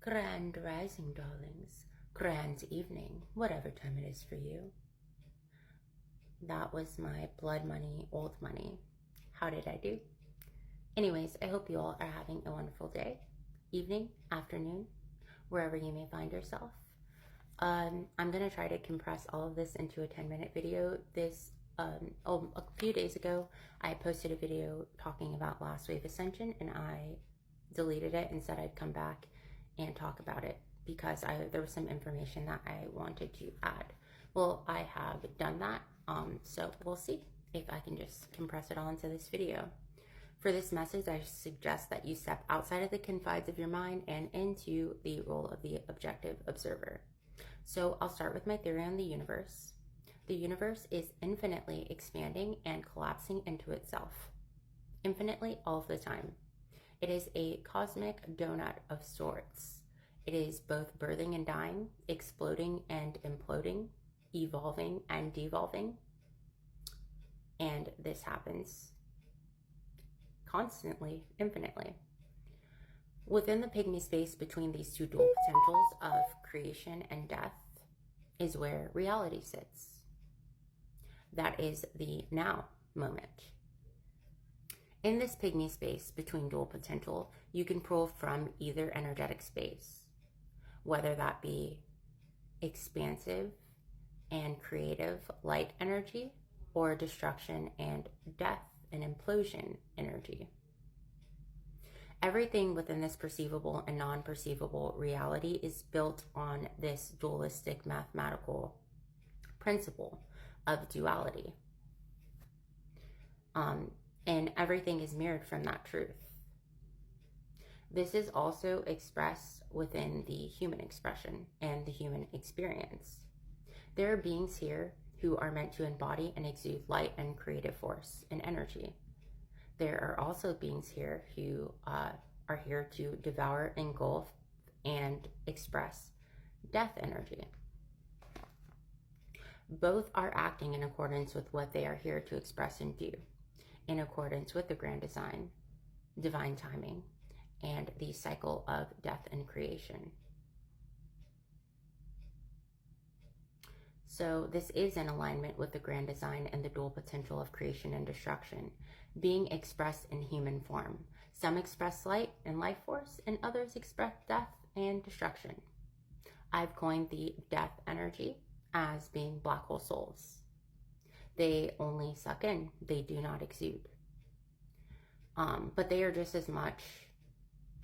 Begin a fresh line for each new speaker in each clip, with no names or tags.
Grand rising, darlings. Grand evening, whatever time it is for you. That was my blood money, old money. How did I do? Anyways, I hope you all are having a wonderful day, evening, afternoon, wherever you may find yourself. I'm going to try to compress all of this into a 10-minute video. A few days ago, I posted a video talking about last wave Ascension, and I deleted it and said I'd come back and talk about it because there was some information that I wanted to add. Well, I have done that, so we'll see if I can just compress it all into this video. For this message, I suggest that you step outside of the confines of your mind and into the role of the objective observer. So I'll start with my theory on the universe. The universe is infinitely expanding and collapsing into itself, infinitely all of the time. It is a cosmic donut of sorts. It is both birthing and dying, exploding and imploding, evolving and devolving. And this happens constantly, infinitely. Within the pygmy space between these two dual potentials of creation and death is where reality sits. That is the now moment. In this pygmy space between dual potential, you can pull from either energetic space, whether that be expansive and creative light energy or destruction and death and implosion energy. Everything within this perceivable and non-perceivable reality is built on this dualistic mathematical principle of duality. And everything is mirrored from that truth. This is also expressed within the human expression and the human experience. There are beings here who are meant to embody and exude light and creative force and energy. There are also beings here who are here to devour, engulf, and express death energy. Both are acting in accordance with what they are here to express and do, in accordance with the grand design, divine timing, and the cycle of death and creation. So this is in alignment with the grand design and the dual potential of creation and destruction, being expressed in human form. Some express light and life force, and others express death and destruction. I've coined the death energy as being black hole souls. They only suck in, they do not exude. But they are just as much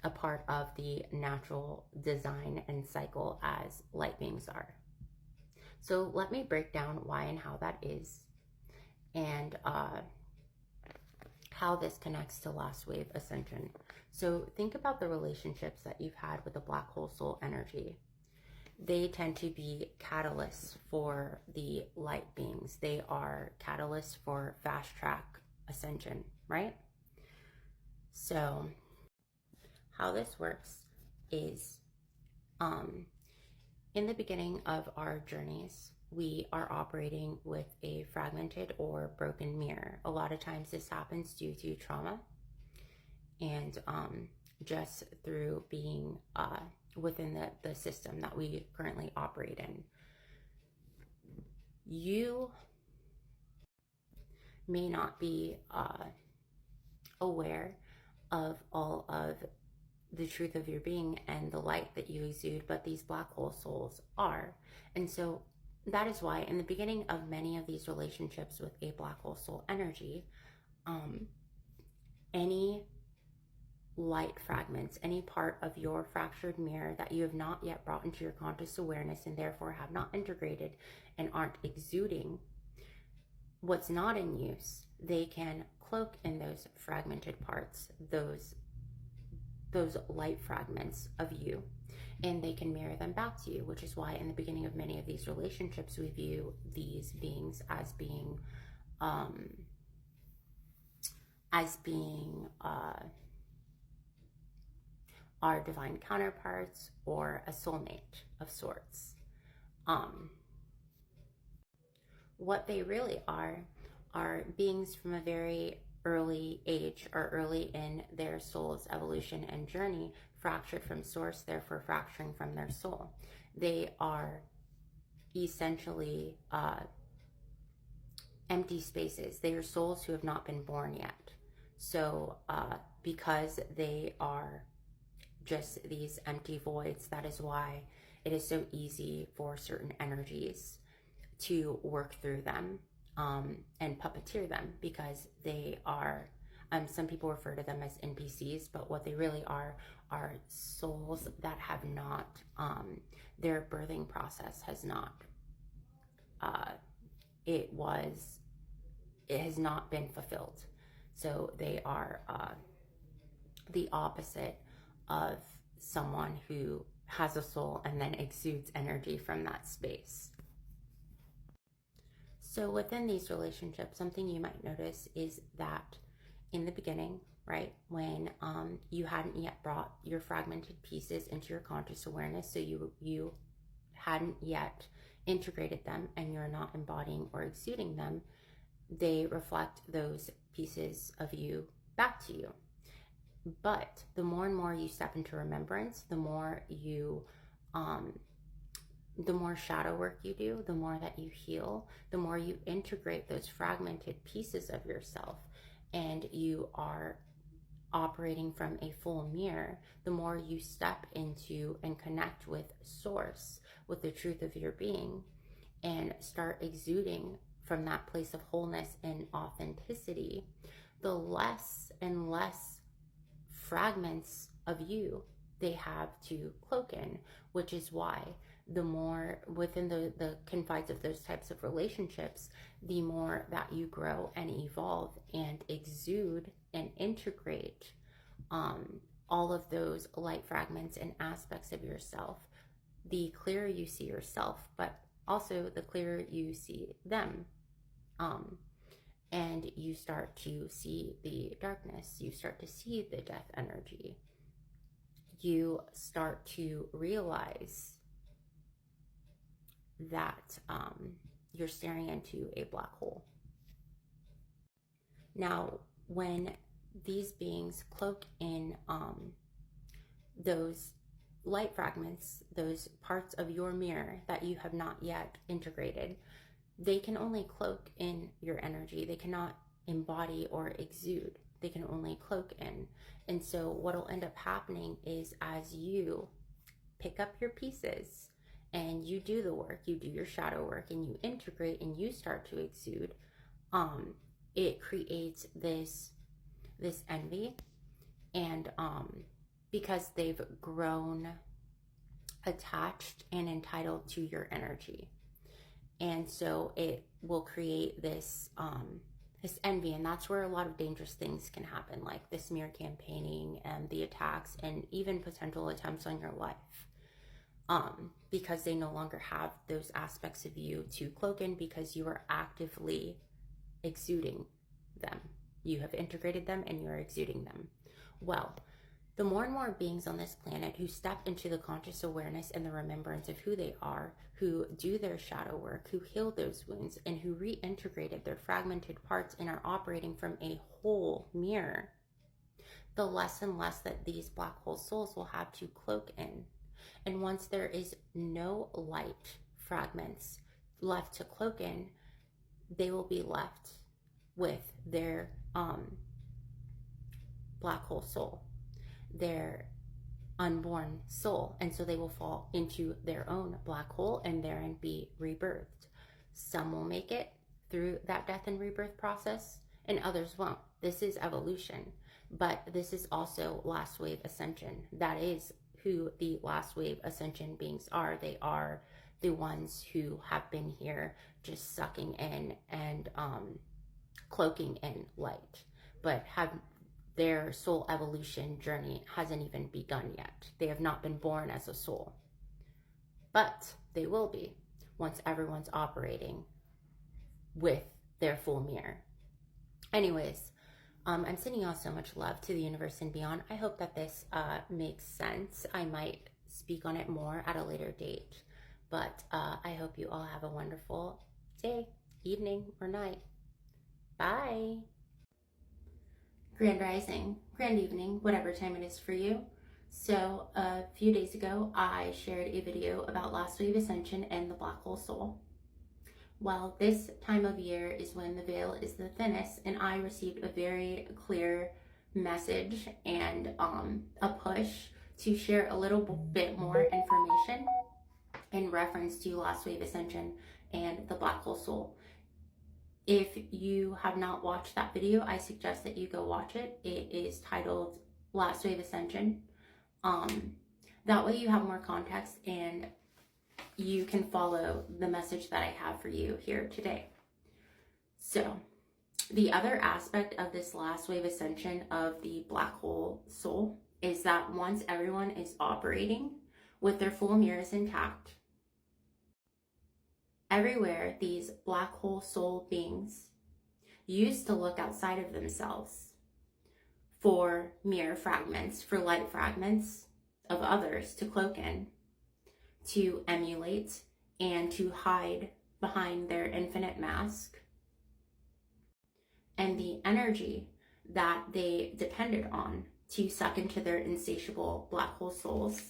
a part of the natural design and cycle as light beings are. So let me break down why and how that is, and how this connects to last wave Ascension. So think about the relationships that you've had with the black hole soul energy. They tend to be catalysts for the light beings. They are catalysts for fast track ascension, right? So how this works is, in the beginning of our journeys, we are operating with a fragmented or broken mirror. A lot of times this happens due to trauma and just through being within the system that we currently operate in. You may not be aware of all of the truth of your being and the light that you exude, but these black hole souls are. And so that is why in the beginning of many of these relationships with a black hole soul energy, any light fragments, any part of your fractured mirror that you have not yet brought into your conscious awareness and therefore have not integrated and aren't exuding what's not in use, they can cloak in those fragmented parts, those light fragments of you, and they can mirror them back to you, which is why in the beginning of many of these relationships we view these beings as being our divine counterparts or a soulmate of sorts. What they really are beings from a very early age or early in their soul's evolution and journey fractured from source, therefore fracturing from their soul. They are essentially empty spaces. They are souls who have not been born yet. So because they are just these empty voids, that is why it is so easy for certain energies to work through them and puppeteer them, because they are, some people refer to them as NPCs, but what they really are souls that have not, their birthing process has not, it has not been fulfilled. So they are the opposite of someone who has a soul and then exudes energy from that space. So within these relationships, something you might notice is that in the beginning, right, when you hadn't yet brought your fragmented pieces into your conscious awareness, so you hadn't yet integrated them and you're not embodying or exuding them, they reflect those pieces of you back to you. But the more and more you step into remembrance, the more you, the more shadow work you do, the more that you heal, the more you integrate those fragmented pieces of yourself, and you are operating from a full mirror, the more you step into and connect with source, with the truth of your being, and start exuding from that place of wholeness and authenticity, the less and less fragments of you they have to cloak in, which is why the more within the confines of those types of relationships, the more that you grow and evolve and exude and integrate all of those light fragments and aspects of yourself, the clearer you see yourself, but also the clearer you see them. And you start to see the darkness, you start to see the death energy, you start to realize that you're staring into a black hole. Now, when these beings cloak in those light fragments, those parts of your mirror that you have not yet integrated, they can only cloak in your energy. They cannot embody or exude. They can only cloak in. And so what will end up happening is, as you pick up your pieces and you do the work, you do your shadow work, and you integrate and you start to exude, it creates this envy. And because they've grown attached and entitled to your energy. And so it will create this this envy, and that's where a lot of dangerous things can happen, like the smear campaigning and the attacks and even potential attempts on your life, because they no longer have those aspects of you to cloak in, because you are actively exuding them. You have integrated them and you are exuding them. Well, the more and more beings on this planet who step into the conscious awareness and the remembrance of who they are, who do their shadow work, who heal those wounds, and who reintegrated their fragmented parts and are operating from a whole mirror, the less and less that these black hole souls will have to cloak in. And once there is no light fragments left to cloak in, they will be left with their black hole soul, their unborn soul, and so they will fall into their own black hole and therein be rebirthed. Some will make it through that death and rebirth process, and others won't. This is evolution, but this is also last wave ascension. That is who the last wave ascension beings are. They are the ones who have been here just sucking in and cloaking in light, but have their soul evolution journey hasn't even begun yet. They have not been born as a soul, but they will be once everyone's operating with their full mirror. Anyways, I'm sending y'all so much love to the universe and beyond. I hope that this makes sense. I might speak on it more at a later date, but I hope you all have a wonderful day, evening, or night. Bye. Grand rising, grand evening, whatever time it is for you. So a few days ago, I shared a video about last wave ascension and the black hole soul. Well, this time of year is when the veil is the thinnest, and I received a very clear message and a push to share a little bit more information in reference to last wave ascension and the black hole soul. If you have not watched that video, I suggest that you go watch it. It is titled Last Wave Ascension. That way you have more context and you can follow the message that I have for you here today. So the other aspect of this last wave ascension of the black hole soul is that once everyone is operating with their full mirrors intact, everywhere these black hole soul beings used to look outside of themselves for mirror fragments, for light fragments of others to cloak in, to emulate, and to hide behind their infinite mask, and the energy that they depended on to suck into their insatiable black hole souls.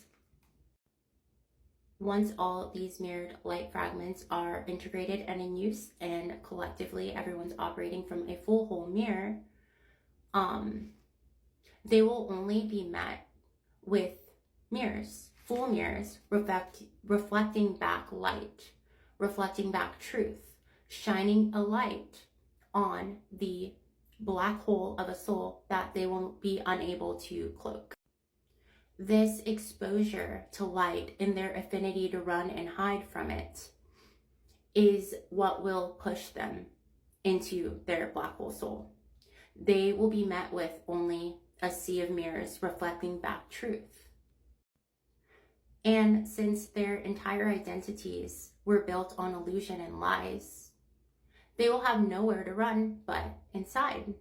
Once all these mirrored light fragments are integrated and in use, and collectively everyone's operating from a full whole mirror, they will only be met with mirrors, full mirrors, reflecting back light, reflecting back truth, shining a light on the black hole of a soul that they will be unable to cloak. This exposure to light and their affinity to run and hide from it is what will push them into their black hole soul. They will be met with only a sea of mirrors reflecting back truth. And since their entire identities were built on illusion and lies, they will have nowhere to run but inside,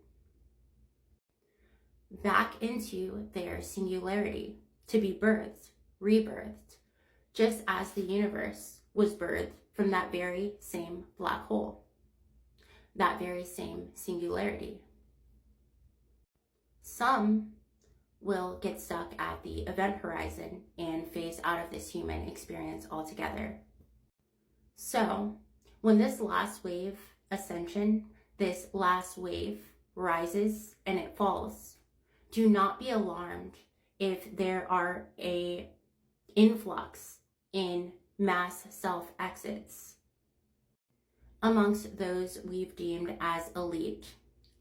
back into their singularity, to be birthed, rebirthed, just as the universe was birthed from that very same black hole, that very same singularity. Some will get stuck at the event horizon and phase out of this human experience altogether. So when this last wave ascension, this last wave rises and it falls, do not be alarmed if there are a influx in mass self exits amongst those we've deemed as elite,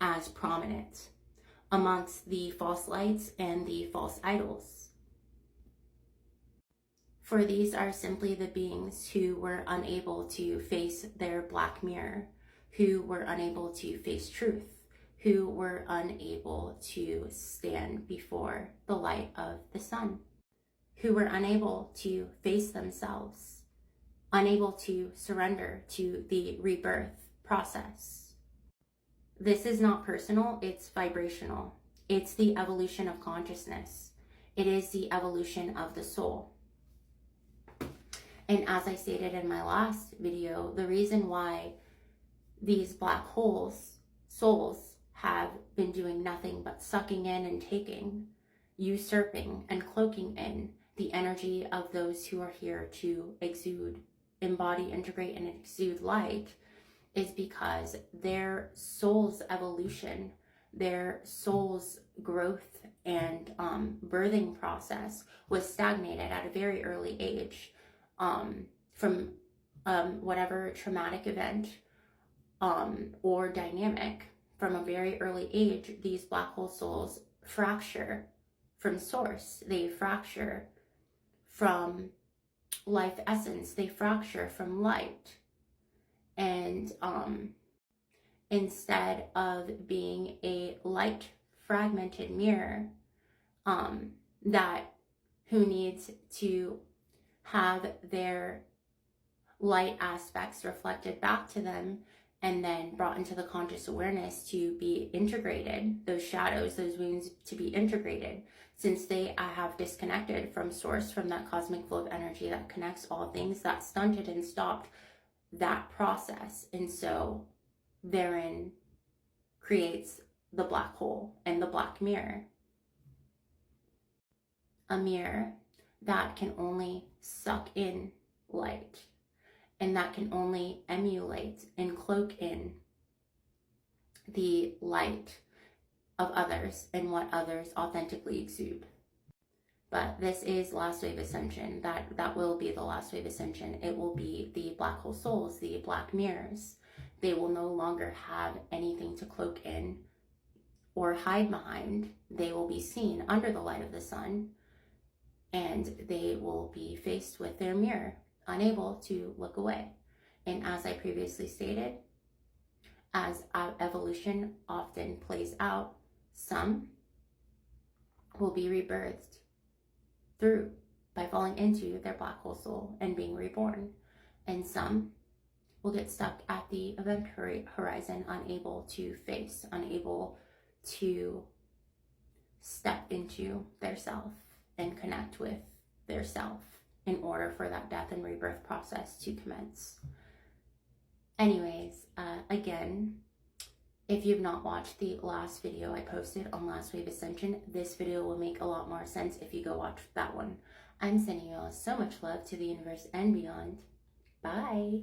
as prominent, amongst the false lights and the false idols. For these are simply the beings who were unable to face their black mirror, who were unable to face truth, who were unable to stand before the light of the sun, who were unable to face themselves, unable to surrender to the rebirth process. This is not personal, it's vibrational. It's the evolution of consciousness. It is the evolution of the soul. And as I stated in my last video, the reason why these black holes, souls, have been doing nothing but sucking in and taking, usurping and cloaking in the energy of those who are here to exude, embody, integrate, and exude light, is because their soul's evolution, their soul's growth and birthing process was stagnated at a very early age from whatever traumatic event or dynamic. From a very early age, these black hole souls fracture from source. They fracture from life essence. They fracture from light. And instead of being a light fragmented mirror that who needs to have their light aspects reflected back to them and then brought into the conscious awareness to be integrated, those shadows, those wounds to be integrated, since they have disconnected from source, from that cosmic flow of energy that connects all things, that stunted and stopped that process. And so therein creates the black hole and the black mirror. a mirror that can only suck in light, and that can only emulate and cloak in the light of others and what others authentically exude. But this is last wave ascension. That will be the last wave ascension. It will be the black hole souls, the black mirrors. They will no longer have anything to cloak in or hide behind. They will be seen under the light of the sun, and they will be faced with their mirror, unable to look away. And as I previously stated, as our evolution often plays out, some will be rebirthed through by falling into their black hole soul and being reborn, and some will get stuck at the event horizon, unable to face, unable to step into their self and connect with their self in order for that death and rebirth process to commence. Anyways, again, if you've not watched the last video I posted on Last Wave Ascension, this video will make a lot more sense if you go watch that one. I'm sending you all so much love to the universe and beyond. Bye.